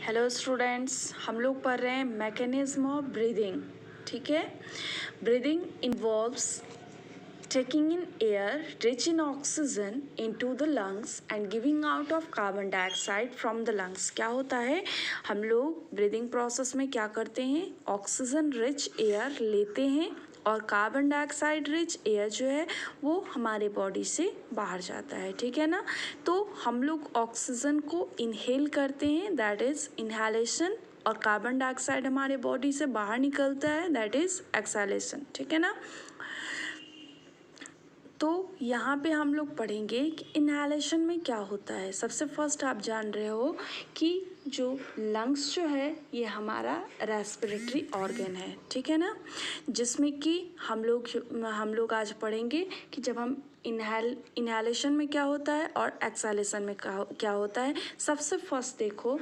Hello students, हम लोग पढ़ रहे हैं मैकेनिज्म ऑफ ब्रीदिंग। ठीक है। Breathing involves taking in air rich in oxygen into the lungs and giving out of carbon dioxide from the lungs। क्या होता है, हम लोग ब्रीदिंग प्रोसेस में क्या करते हैं, ऑक्सीजन रिच एयर लेते हैं और कार्बन डाइऑक्साइड रिच एयर जो है वो हमारे बॉडी से बाहर जाता है। ठीक है ना। तो हम लोग ऑक्सीजन को इनहेल करते हैं, दैट इज इनहेलेशन, और कार्बन डाइऑक्साइड हमारे बॉडी से बाहर निकलता है, दैट इज एक्सहेलेशन। ठीक है ना। तो यहाँ पे हम लोग पढ़ेंगे कि इनहेलेशन में क्या होता है। सबसे फर्स्ट आप जान रहे हो कि जो लंग्स जो है ये हमारा रेस्पिरेटरी ऑर्गन है। ठीक है ना। जिसमें कि हम लोग आज पढ़ेंगे कि जब हम इनहेलेशन में क्या होता है और एक्सहेलेशन में क्या होता है। सबसे फर्स्ट देखो,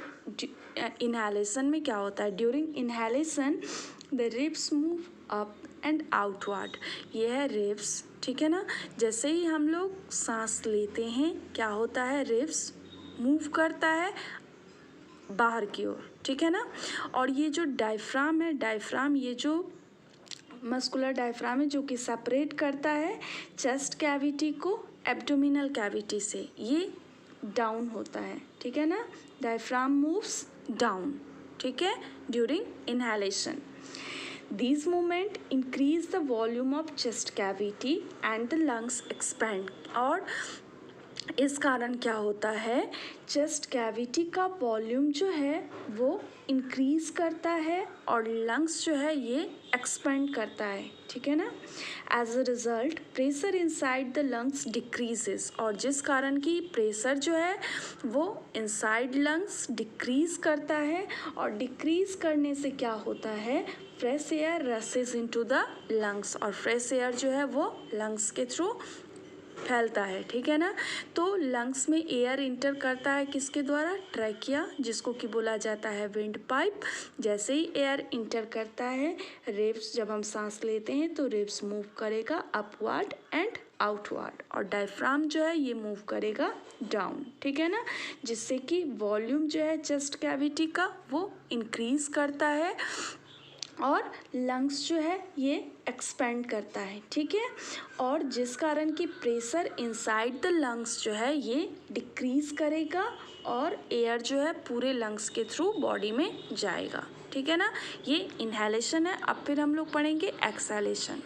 इनहेलेशन में क्या होता है। During inhalation the ribs move up and outward. ये है रिब्स। ठीक है ना। जैसे ही हम लोग सांस लेते हैं क्या होता है, रिब्स मूव करता है बाहर की ओर। ठीक है ना। और ये जो डायफ्राम है, डायफ्राम ये जो मस्कुलर डायफ्राम है जो कि सेपरेट करता है चेस्ट कैविटी को एब्डोमिनल कैविटी से, ये डाउन होता है। ठीक है ना। Diaphragm moves down. ठीक है। During inhalation these movement increase the volume of chest cavity and the lungs expand। और इस कारण क्या होता है, चेस्ट कैविटी का वॉल्यूम जो है वो इंक्रीज करता है और लंग्स जो है ये एक्सपेंड करता है। ठीक है ना। As a result pressure inside the lungs decreases. और जिस कारण की प्रेशर जो है वो इनसाइड लंग्स डिक्रीज करता है, और डिक्रीज करने से क्या होता है, fresh air रसेस into the lungs, और फ्रेश एयर जो है वो लंग्स के थ्रू फैलता है। ठीक है ना। तो लंग्स में एयर इंटर करता है किसके द्वारा, ट्रैकिया, जिसको कि बोला जाता है विंड पाइप। जैसे ही एयर इंटर करता है, रिब्स, जब हम सांस लेते हैं तो रिब्स मूव करेगा अपवर्ड एंड आउटवर्ड, और डायफ्राम जो है ये मूव करेगा डाउन। ठीक है ना। जिससे कि वॉल्यूम जो है चेस्ट कैविटी का वो इंक्रीज करता है और लंग्स जो है ये एक्सपेंड करता है। ठीक है। और जिस कारण कि प्रेशर इनसाइड द लंग्स जो है ये डिक्रीज करेगा और एयर जो है पूरे लंग्स के थ्रू बॉडी में जाएगा। ठीक है ना। ये इनहेलेशन है। अब फिर हम लोग पढ़ेंगे एक्सहेलेशन।